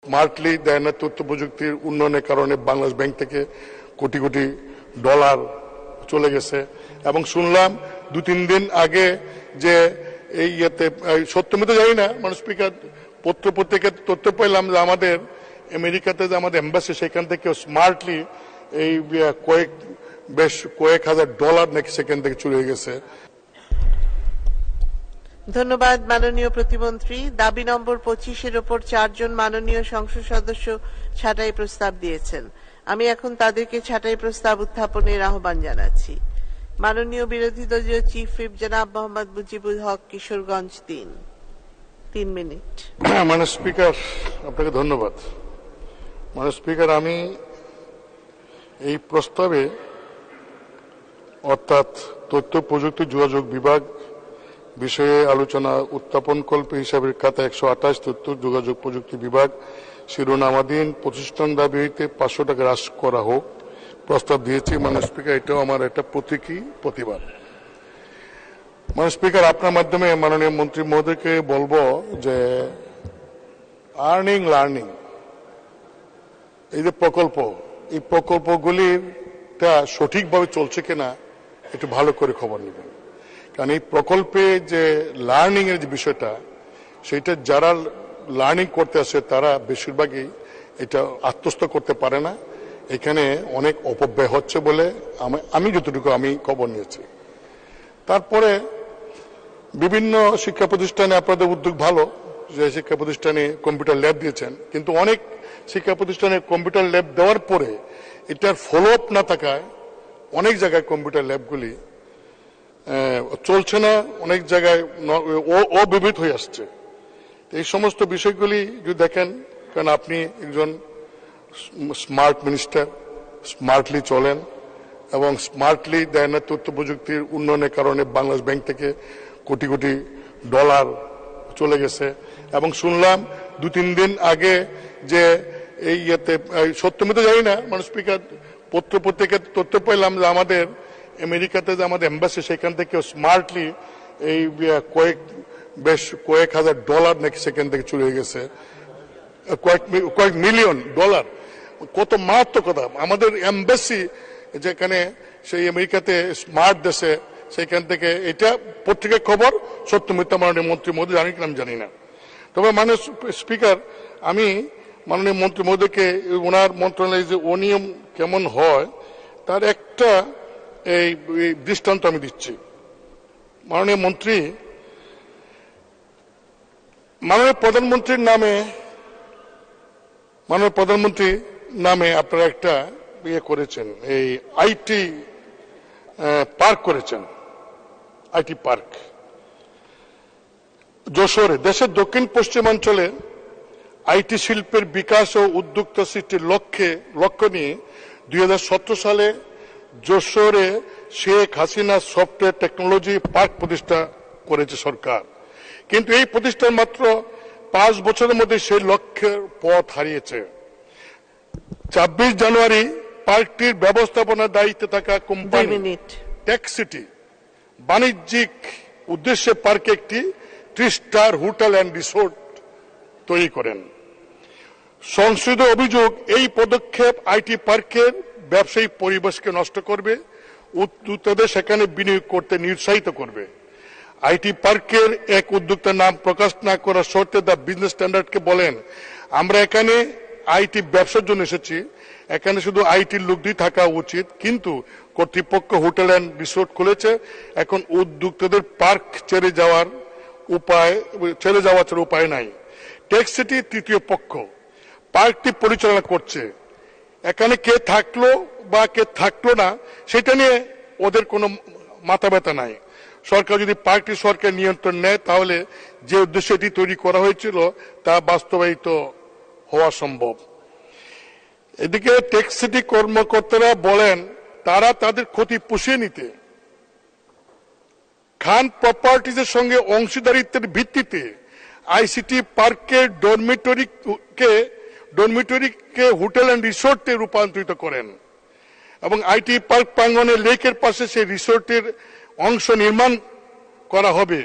Smartly দেয় না। তথ্য প্রযুক্তির উন্নয়নের কারণে বাংলাদেশ ব্যাংক থেকে কোটি কোটি ডলার চলে গেছে। এবং শুনলাম 2-3 দিন আগে যে এই ইয়েতে সত্য মিথ্যা জানি না, মানে স্পিকার পত্রিকার তথ্য পেলাম যে আমাদের আমেরিকাতে যে আমাদের এম্বাসি সেখান থেকে স্মার্টলি এই কয়েক হাজার ডলার নাকি সেখান থেকে চলে গেছে। ধন্যবাদ মাননীয় প্রতিমন্ত্রী। দাবি নম্বর 25-এর ওপর 4 জন মাননীয় সংসদ সদস্য ছাঁটাই প্রস্তাব দিয়েছেন। আমি এখন তাদেরকে ছাঁটাই প্রস্তাব উত্থাপনের আহ্বান জানাচ্ছি। মাননীয় বিরোধী দলীয় চিফ হুইপ জনাব মোহাম্মদ মুজিবুল হক, কিশোরগঞ্জ 3 মিনিট। মাননীয় স্পিকার, আপনাকে ধন্যবাদ। মাননীয় স্পিকার, আমি এই প্রস্তাবে অর্থাৎ তথ্য প্রযুক্তি যোগাযোগ বিভাগ বিষয়ে আলোচনা উত্থাপনকল্পে হিসাবের খাতা 128 তথ্য যোগাযোগ প্রযুক্তি বিভাগ শিরোনামাধীন প্রতিষ্ঠান দাবি হইতে 500 টাকা হ্রাস করা হোক প্রস্তাব দিয়েছি। মাননীয় স্পিকার, এটাও আমার একটা প্রতিবাদ। মাননীয় স্পিকার, আপনার মাধ্যমে মাননীয় মন্ত্রী মহোদয়কে বলবো যে লার্নিং এই যে প্রকল্প, এই প্রকল্পগুলিটা সঠিকভাবে চলছে কিনা একটু ভালো করে খবর নেবেন। কারণ এই প্রকল্পে যে লার্নিং এর যে বিষয়টা, সেটা যারা লার্নিং করতে আসে তারা বেশিরভাগই এটা আত্মস্থ করতে পারে না। এখানে অনেক অপব্যয় হচ্ছে বলে আমি যতটুকু আমি খবর নিয়েছি। তারপরে বিভিন্ন শিক্ষা প্রতিষ্ঠানে আপনাদের উদ্যোগ ভালো, যে শিক্ষা প্রতিষ্ঠানে কম্পিউটার ল্যাব দিয়েছেন, কিন্তু অনেক শিক্ষা প্রতিষ্ঠানে কম্পিউটার ল্যাব দেওয়ার পরে এটার ফলো আপ না থাকায় অনেক জায়গায় কম্পিউটার ল্যাবগুলি চলছে না, অনেক জায়গায় অব্যবহৃত হয়ে আসছে। এই সমস্ত বিষয়গুলি যদি দেখেন, কারণ আপনি একজন স্মার্ট মিনিস্টার, স্মার্টলি চলেন এবং স্মার্টলি দেয় না। তথ্য প্রযুক্তির উন্নয়নের কারণে বাংলাদেশ ব্যাংক থেকে কোটি কোটি ডলার চলে গেছে। এবং শুনলাম 2-3 দিন আগে যে এই ইয়েতে সত্য মিথ্যা জানি না, মানে স্পিকার পত্রিকার তথ্য পেলাম যে আমাদের আমেরিকাতে যে আমাদের এম্বাসি সেখান থেকে স্মার্টলি এই কয়েক হাজার ডলার নাকি সেখান থেকে চলে গেছে, কয়েক মিলিয়ন ডলার। কত মারাত্মকতা! আমাদের এম্বাসি যেখানে সেই আমেরিকাতে স্মার্ট দেশে, সেখান থেকে এটা পত্রিকার খবর, সত্য মিথ্যা মাননীয় মন্ত্রী মহোদয় জানি কিনা আমি জানি না। তবে মাননীয় স্পিকার, আমি মাননীয় মন্ত্রী মহোদয়কে ওনার মন্ত্রণালয়ে যে অনিয়ম কেমন হয় তার একটা এই দৃষ্টান্ত আমি দিচ্ছি। মাননীয় প্রধানমন্ত্রীর নামে আপনারা একটা ইয়ে করেছেন, এই আইটি পার্ক করেছেন, আইটি পার্ক যশোরে। দেশের দক্ষিণ পশ্চিমাঞ্চলে আইটি শিল্পের বিকাশ ও উদ্যোক্তা সৃষ্টির লক্ষ্য নিয়ে 2017 সালে যশোরে Sheikh Hasina software technology park প্রতিষ্ঠা করেছে সরকার। কিন্তু এই প্রতিষ্ঠান মাত্র 5 বছরের মধ্যে সেই লক্ষ্যের পথ হারিয়েছে। 26 জানুয়ারি পার্কটির ব্যবস্থাপনার দায়িত্বে থাকা কোম্পানি টেকসিটি বাণিজ্যিক উদ্দেশ্যে পার্কে একটি 3 স্টার হোটেল অ্যান্ড রিসোর্ট তৈরি করেন। সংসদ অভিযোগ, এই পদক্ষেপ আইটি পার্কের ব্যবসায়িক পরিবেশকে নষ্ট করবে, উদ্যোক্তাদের সেখানে বিনিয়োগ করতে নিরুৎসাহিত করবে। আইটি পার্কের এক উদ্যোক্তার নাম প্রকাশ না করার শর্তে দ্য বিজনেস স্ট্যান্ডার্ডকে বলেন, আমরা এখানে আইটি ব্যবসার জন্য এসেছি, এখানে শুধু আইটির লোকই থাকা উচিত, কিন্তু কর্তৃপক্ষ হোটেল অ্যান্ড রিসোর্ট খুলেছে, এখন উদ্যোক্তাদের পার্ক ছেড়ে যাওয়ার উপায় নাই। টেকসিটি তৃতীয় পক্ষ পার্কটি পরিচালনা করছে, এখানে কে থাকলো বা কে থাকলো না সেটা নিয়ে ওদের কোনো মাথা ব্যথা নাই। সরকার যদি পার্কটি সরকার নিয়ন্ত্রণ নেয় তাহলে যে উদ্দেশ্যে এটি তৈরি করা হয়েছিল তা বাস্তবায়িত হওয়া সম্ভব। এদিকে টেকসিটি কর্মকর্তারা বলেন তারা তাদের ক্ষতি পুষিয়ে নিতে খান প্রপার্টিজের সঙ্গে অংশীদারিত্বের ভিত্তিতে আইসিটি পার্কের ডরমিটরিকে হোটেল অ্যান্ড রিসোর্টে রূপান্তরিত করেন এবং আইটি পার্ক প্রাঙ্গণে লেকের পাশে সেই রিসোর্টের অংশ নির্মাণ করা হবে।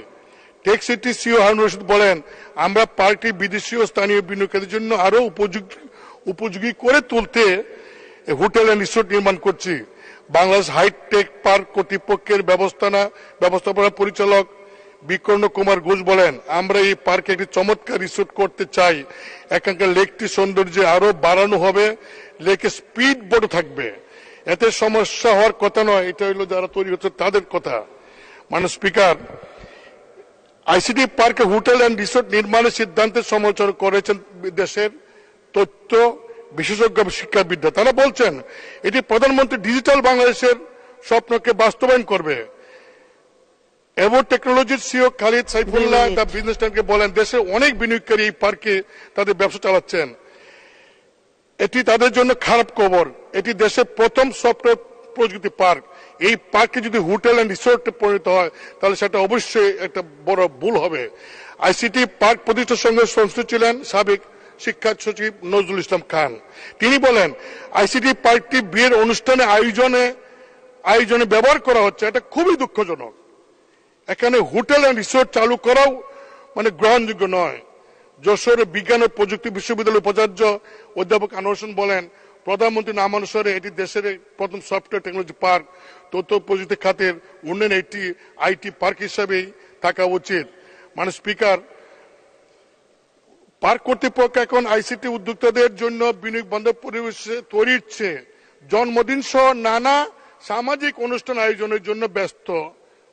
Tech city CEO Harun Rashid বলেন, আমরা পার্কটি বিদেশি ও স্থানীয় বিনিয়োগকারীদের জন্য আরো উপযোগী করে তুলতে হোটেল এন্ড রিসোর্ট নির্মাণ করছি। বাংলাদেশ হাইটেক পার্ক কর্তৃপক্ষের ব্যবস্থাপনা পরিচালক বিকর্ণ কুমার ঘোষ বলেন, আমরা এই পার্কে একটি চমৎকার রিসোর্ট করতে চাই। এখানকার লেকটি সৌন্দর্য আরো বাড়ানো হবে, লেকে স্পিড বোট থাকবে, এতে সমস্যা হওয়ার কথা নয়। এটা হলো যারা তৈরি হচ্ছে তাদের কথা। মাননীয় স্পিকার, আইসিটি পার্কে হোটেল এন্ড রিসোর্ট নির্মাণের সিদ্ধান্তের সমালোচনা করেছেন দেশের তথ্য বিশেষজ্ঞ শিক্ষাবিদরা। তারা বলছেন এটি প্রধানমন্ত্রী ডিজিটাল বাংলাদেশের স্বপ্নকে বাস্তবায়ন করবে। এভো টেকনোলজির CEO Khalid Saifullah the business টাইমকে বলেন, দেশে অনেক বিনিয়োগকারী এই পার্কে তাদের ব্যবসা চালাচ্ছেন, এটি তাদের জন্য খারাপ খবর। এটি দেশের প্রথম সফটওয়্যার প্রযুক্তি পার্ক। এই পার্কে যদি হোটেল এন্ড রিসোর্টে পরিণত হয় তাহলে সেটা অবশ্যই একটা বড় ভুল হবে। আইসিটি পার্ক প্রতিষ্ঠার সঙ্গে সংশ্লিষ্ট ছিলেন সাবেক শিক্ষা সচিব নজরুল ইসলাম খান। তিনি বলেন, আইসিটি পার্কটি বিয়ের অনুষ্ঠানে আয়োজনে ব্যবহার করা হচ্ছে, এটা খুবই দুঃখজনক। এখানে হোটেল এন্ড রিসোর্ট চালু করাও গ্রহণযোগ্য নয়। যশোরের বিজ্ঞান ও প্রযুক্তি বিশ্ববিদ্যালয়ের উপাচার্য অধ্যাপক আনোয়ার হোসেন বলেন, প্রধানমন্ত্রী নাম অনুসারে এটি দেশের প্রথম সফটওয়্যার টেকনোলজি পার্ক। তথ্য প্রযুক্তি খাতের উন্নয়নে এটি আইটি পার্ক হিসাবেই থাকা উচিত। মাননীয় স্পিকার, পার্ক কর্তৃপক্ষ এখন আইসিটি উদ্যোক্তাদের জন্য বিনিয়োগ বান্ধব পরিবেশ তৈরির চেয়ে জন্মদিন সহ নানা সামাজিক অনুষ্ঠান আয়োজনের জন্য ব্যস্ত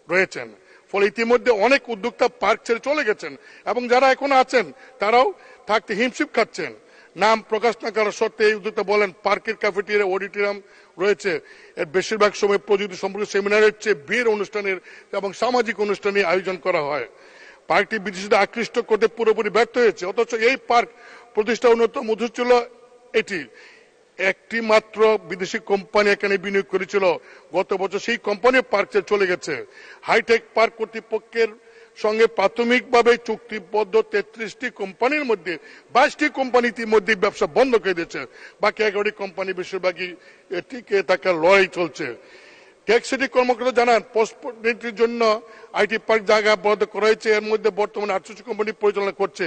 রয়েছেন। ফলে ইতিমধ্যে অনেক উদ্যোক্তা পার্ক ছেড়ে চলে গেছেন এবং যারা এখন আছেন তারাও থাকতে হিমশিম খাচ্ছেন। নাম প্রকাশ না করার সত্ত্বে এই উদ্যোক্তা বলেন, পার্কের ক্যাফেটেরিয়া অডিটোরিয়াম রয়েছে, এর বেশিরভাগ সময় প্রযুক্তি সম্পর্কে সেমিনারের চেয়ে বিয়ের অনুষ্ঠানের এবং সামাজিক অনুষ্ঠানের আয়োজন করা হয়। পার্কটি বিদেশিদের আকৃষ্ট করতে পুরোপুরি ব্যর্থ হয়েছে। অথচ এই পার্ক প্রতিষ্ঠা অন্যতম উদ্দেশ্য ছিল এটি। একটি মাত্র বিদেশি কোম্পানি এখানে বিনিয়োগ করেছিল, গত বছর সেই কোম্পানি পার্ক ছেড়ে চলে গেছে। হাইটেক পার্ক কর্তৃপক্ষের সঙ্গে প্রাথমিকভাবে চুক্তিবদ্ধ 33টি কোম্পানির মধ্যে 22টি কোম্পানি ইতিমধ্যে ব্যবসা বন্ধ করে দিয়েছে, বাকি 11টি কোম্পানি বেশিরভাগই টিকে থাকার লড়াই চলছে। টেক সিটি কর্মকর্তা জানান, পোস্টপোর্টের জন্য আইটি পার্ক জায়গা বরাদ্দ করা হয়েছে। এর মধ্যে বর্তমানে 68 কোম্পানি পরিচালনা করছে।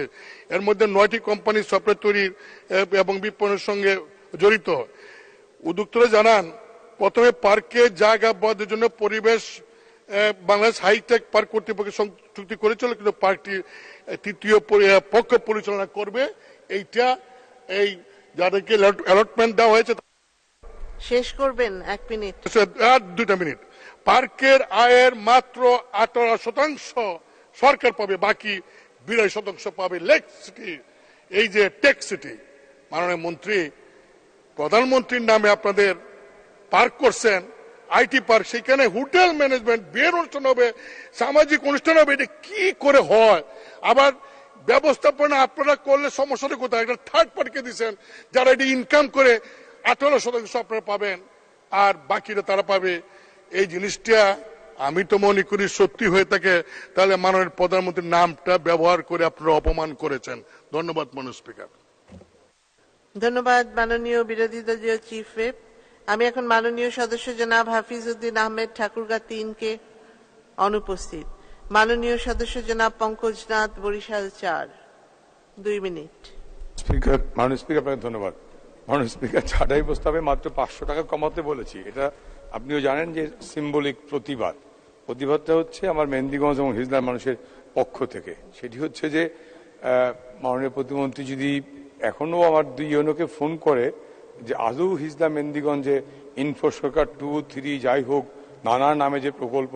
এর মধ্যে 9টি কোম্পানি সফটওয়্যার তৈরি এবং বিপণনের সঙ্গে জড়িত। উদ্যোক্তারা জানান, প্রথমে পার্কে জায়গা বরাদ্দের জন্য পরিবেশ বাংলাদেশ হাইটেক পার্ক কর্তৃপক্ষের সঙ্গে চুক্তি করেছিল, কিন্তু পার্কটি তৃতীয় পক্ষ পরিচালনা করবে। এইটা এই যাদেরকে অ্যালটমেন্ট দেওয়া হয়েছে। শেষ করবেন, 1 মিনিট। 2 মিনিট। পার্কের আয়ের মাত্র 18% সরকার পাবে, বাকি 82% পাবে লেক সিটি, এই যে টেক সিটি। মাননীয় মন্ত্রী, প্রধানমন্ত্রীর নামে আপনাদের পার্ক করছেন আইটি পার্ক, সেখানে হোটেল ম্যানেজমেন্ট, বিয়ের অনুষ্ঠান হবে, সামাজিক অনুষ্ঠান হবে, এটা কি করে হয়? আবার ব্যবস্থাপনা আপনারা করলে সমস্যাটা কোথায়? একটা থার্ড পার্টিকে দিচ্ছেন, যারা এটি ইনকাম করে 18% আপনারা পাবেন আর বাকিরা তারা পাবে। এই জিনিসটা আমি তো মনে করি সত্যি হয়ে থাকে তাহলে মাননীয় প্রধানমন্ত্রীর নামটা ব্যবহার করে আপনারা অপমান করেছেন। ধন্যবাদ মাননীয় স্পিকার। ধন্যবাদ মাননীয় বিরোধী দলীয় চিফ হুইপ। আমি এখন মাননীয় সদস্য জনাব হাফিজ উদ্দিন আহমেদ ঠাকুরগাঁ 3 কে অনুপস্থিত। মাননীয় সদস্য জনাব পঙ্কজনাথ বরিশাল 4, 2 মিনিট। স্পিকার, মাননীয় স্পিকার আপনাকে ধন্যবাদ। মাননীয় স্পিকার, ছাঁটাই প্রস্তাবে মাত্র 500 টাকা কমাতে বলেছি। এটা আপনিও জানেন যে সিম্বলিক প্রতিবাদটা হচ্ছে আমার মেহেন্দিগঞ্জ এবং হিজলার মানুষের পক্ষ থেকে। সেটি হচ্ছে যে মাননীয় প্রতিমন্ত্রী যদি এখনো আমার 2 ইউনোকে ফোন করে যে আদৌ হিজলা মেহেন্দিগঞ্জে ইনফো সরকার 2, 3 যাই হোক নানা নামে যে প্রকল্প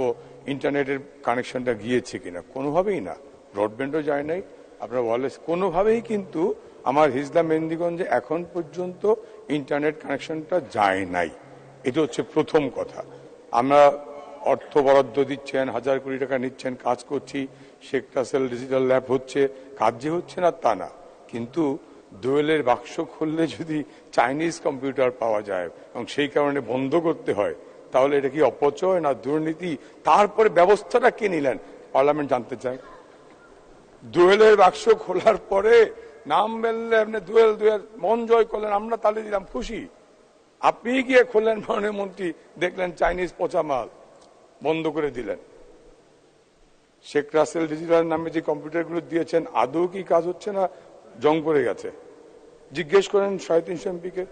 ইন্টারনেটের কানেকশনটা গিয়েছে কিনা। কোনোভাবেই না, ব্রডব্যান্ডও যায় নাই, আপনার ওয়ারলেস কোনোভাবেই কিন্তু আমার হিজলা মেহেন্দিগঞ্জে এখন পর্যন্ত ইন্টারনেট কানেকশনটা যায় নাই। এটা হচ্ছে প্রথম কথা। আমরা অর্থ বরাদ্দ দিচ্ছেন, 1000 কোটি টাকা নিচ্ছেন, কাজ করছি, শেখ রাসেল ডিজিটাল ল্যাব হচ্ছে, কাজ যে হচ্ছে না তা না, কিন্তু দোয়েলের বাক্স খুললে যদি চাইনিজ কম্পিউটার পাওয়া যায় এবং সেই কারণে বন্ধ করতে হয়, তাহলে এটা কি অপচয় না দুর্নীতি? তারপরে ব্যবস্থাটা কে নিলেন পার্লামেন্ট জানতে চায়। দোয়েলের বাক্স খোলার পরে নাম বললে আপনি দোয়েল মন জয় করলেন, আমরা তালে দিলাম, খুশি। আপনি গিয়ে খুললেন মাননীয় মন্ত্রী, দেখলেন চাইনিজ পচা মাল, বন্ধ করে দিলেন। শেখ রাসেল ডিজিটাল নামে যে কম্পিউটারগুলো দিয়েছেন আদৌ কি কাজ হচ্ছে না জং পড়ে গেছে? জিজ্ঞেস করেন 350 এমপিকে।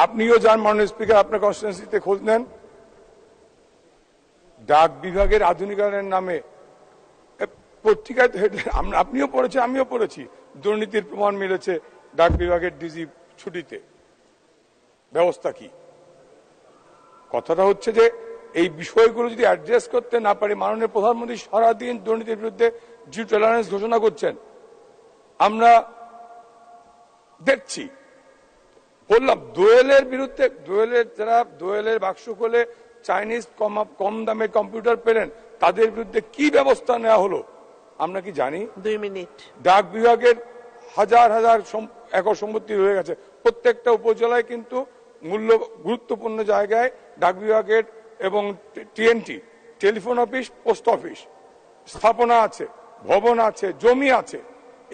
আপনিও যান মাননীয় স্পিকার, আপনার কনস্টিটুয়েন্সিতে খোঁজ নেন। ডাক বিভাগের আধুনিকায়নের নামে পত্রিকায় আপনিও পড়েছেন, আমিও পড়েছি, দুর্নীতির প্রমাণ মিলেছে ডাক বিভাগের ডিজি ছুটিতে। ব্যবস্থা কি? কথাটা হচ্ছে যে এই বিষয়গুলো যদি অ্যাড্রেস করতে না পারি, মাননীয় প্রধানমন্ত্রী সারাদিন দুর্নীতির বিরুদ্ধে জিরো টলারেন্স ঘোষণা করছেন, আমরা দেখছি। বললাম দোয়েলের বিরুদ্ধে, দোয়েলের বাক্স খোলে চাইনিজ কম দামে কম্পিউটার পেলেন, তাদের বিরুদ্ধে কি ব্যবস্থা নেওয়া হলো আমরা কি জানি? 2 মিনিট। ডাক বিভাগের হাজার হাজার একর সম্পত্তি রয়ে গেছে। প্রত্যেকটা উপজেলায় কিন্তু গুরুত্বপূর্ণ জায়গায় ডাক বিভাগের এবং TNT, telephone office, post office স্থাপনা আছে, ভবন আছে, জমি আছে।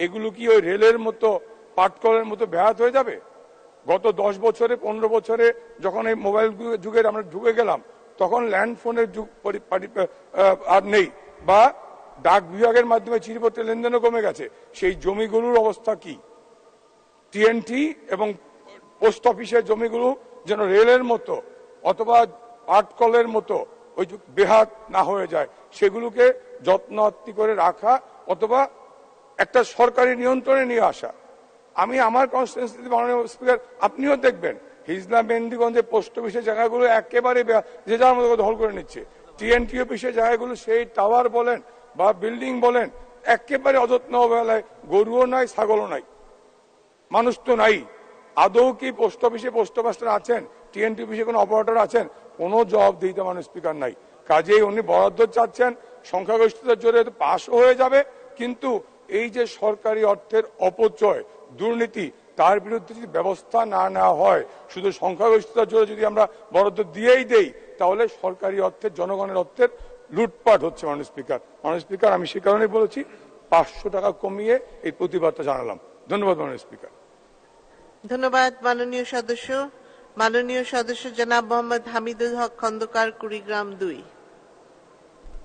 এগুলো কি ওই রেলের মতো, পাটকলের মতো ব্যাহত হয়ে যাবে? গত 10 বছরে 15 বছরে যখন এই মোবাইল যুগের আমরা ঢুকে গেলাম, তখন ল্যান্ড ফোনের যুগ আর নেই, বা ডাক বিভাগের মাধ্যমে চিঠিপত্রে লেনদেনও কমে গেছে। সেই জমিগুলোর অবস্থা কি? টিএনটি এবং পোস্ট অফিসের জমিগুলো যেন রেলের মতো অথবা পাটকলের মতো ওই বেহাত না হয়ে যায়, সেগুলোকে যত্নআত্তি করে রাখা অথবা একটা সরকারি নিয়ন্ত্রণে নিয়ে আসা। আমি আমার কনস্টিটুয়েন্সিতে মাননীয় স্পিকার আপনিও দেখবেন, হিজলা মেহেন্দিগঞ্জে পোস্ট অফিসের জায়গাগুলো একেবারে যে যার মতো দখল করে নিচ্ছে। টিএনটি অফিসের জায়গাগুলো সেই টাওয়ার বলেন বা বিল্ডিং বলেন একেবারে অযত্ন অবহেলায়, গরুও নাই, ছাগলও নাই, মানুষ তো নাই। আদৌ কি পোস্ট অফিসে পোস্ট মাস্টার আছেন? টিএনটি অফিসে কোনো অপারেটর আছেন? কোনো জবাবদিহিতা মাননীয় স্পিকার নাই। কাজেই উনি বরাদ্দ চাচ্ছেন, সংখ্যাগরিষ্ঠতার জোরে পাশও হয়ে যাবে, কিন্তু এই যে সরকারি অর্থের অপচয়, দুর্নীতি, তার বিরুদ্ধে যদি ব্যবস্থা না নেওয়া হয়, শুধু সংখ্যাগরিষ্ঠতার জোরে যদি আমরা বরাদ্দ দিয়েই দেই, তাহলে সরকারি অর্থের, জনগণের অর্থের লুটপাট হচ্ছে। মাননীয় স্পিকার, আমি সে কারণে বলেছি 500 টাকা কমিয়ে এই প্রতিবাদটা জানালাম। ধন্যবাদ মাননীয় স্পিকার। ধন্যবাদ মাননীয় সদস্য। মাননীয় সদস্য জনাব মোহাম্মদ হামিদুল হক খন্দকার, কুড়িগ্রাম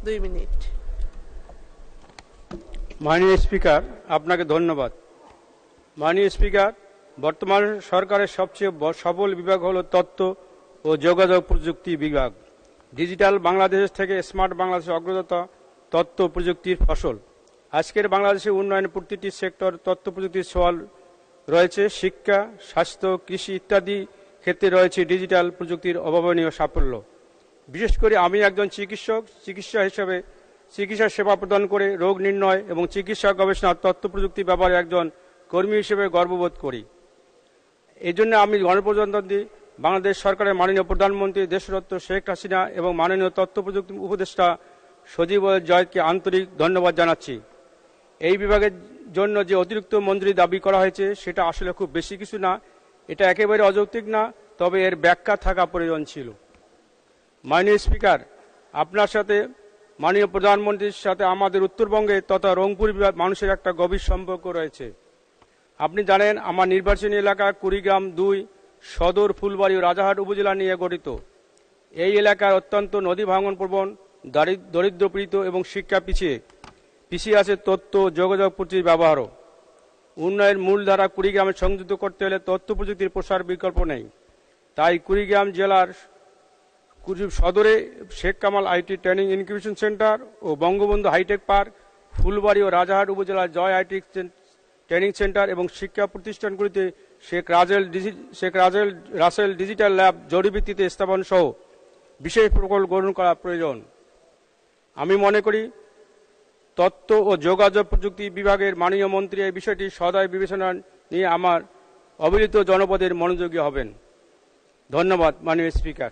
2 মিনিট। মাননীয় স্পিকার, আপনাকে ধন্যবাদ। মাননীয় স্পিকার, বর্তমান সরকারের সবচেয়ে সফল বিভাগ হল তথ্য ও যোগাযোগ প্রযুক্তি বিভাগ। ডিজিটাল বাংলাদেশ থেকে স্মার্ট বাংলাদেশের অগ্রযাত্রা তথ্য প্রযুক্তির ফসল। আজকের বাংলাদেশের উন্নয়নে প্রতিটি সেক্টর তথ্য প্রযুক্তির সওয়াল রয়েছে। শিক্ষা, স্বাস্থ্য, কৃষি ইত্যাদি ক্ষেত্রে রয়েছে ডিজিটাল প্রযুক্তির অভাবনীয় সাফল্য। বিশেষ করে আমি একজন চিকিৎসা হিসেবে চিকিৎসা সেবা প্রদান করে রোগ নির্ণয় এবং চিকিৎসা গবেষণা তথ্য প্রযুক্তি ব্যবহারে একজন কর্মী হিসেবে গর্ববোধ করি। এই জন্য আমি গণপ্রজাতন্ত্রী বাংলাদেশ সরকারের মাননীয় প্রধানমন্ত্রী দেশরত্ন শেখ হাসিনা এবং মাননীয় তথ্য প্রযুক্তি উপদেষ্টা সজীব জয়েদকে আন্তরিক ধন্যবাদ জানাচ্ছি। এই বিভাগের জন্য যে অতিরিক্ত মন্ত্রী দাবি করা হয়েছে সেটা আসলে খুব বেশি কিছু না, এটা একেবারে অযৌক্তিক না, তবে এর ব্যাখ্যা থাকা প্রয়োজন ছিল। মাননীয় স্পিকার, আপনার সাথে মাননীয় প্রধানমন্ত্রীর সাথে আমাদের উত্তরবঙ্গে তথা রংপুর বিভাগ মানুষের একটা গভীর সম্পর্ক রয়েছে। আপনি জানেন আমার নির্বাচনী এলাকা কুড়িগ্রাম 2 সদর, ফুলবাড়ী ও রাজারহাট উপজেলা নিয়ে গঠিত। এই এলাকার অত্যন্ত নদী ভাঙন প্রবণ, দরিদ্রপীড়িত এবং শিক্ষা পিছিয়ে আছে তথ্য যোগাযোগ প্রযুক্তির ব্যবহারও। উন্নয়নের মূলধারা কুড়িগ্রামে সংযুক্ত করতে হলে তথ্য প্রযুক্তির প্রসার বিকল্প নেই। তাই কুড়িগ্রাম জেলার সদরে Sheikh Kamal IT training incubation centre ও বঙ্গবন্ধু হাইটেক পার্ক, ফুলবাড়ী ও রাজারহাট উপজেলার জয় আইটি ট্রেনিং সেন্টার এবং শিক্ষা প্রতিষ্ঠানগুলিতে শেখ রাসেল ডিজিটাল ল্যাব জরুরি স্থাপন সহ বিশেষ প্রকল্প গ্রহণ করা প্রয়োজন। আমি মনে করি তথ্য ও যোগাযোগ প্রযুক্তি বিভাগের মাননীয় মন্ত্রী এই বিষয়টি সদয় বিবেচনা নিয়ে আমার অবিরত জনপদের মনোযোগী হবেন। ধন্যবাদ মাননীয় স্পিকার।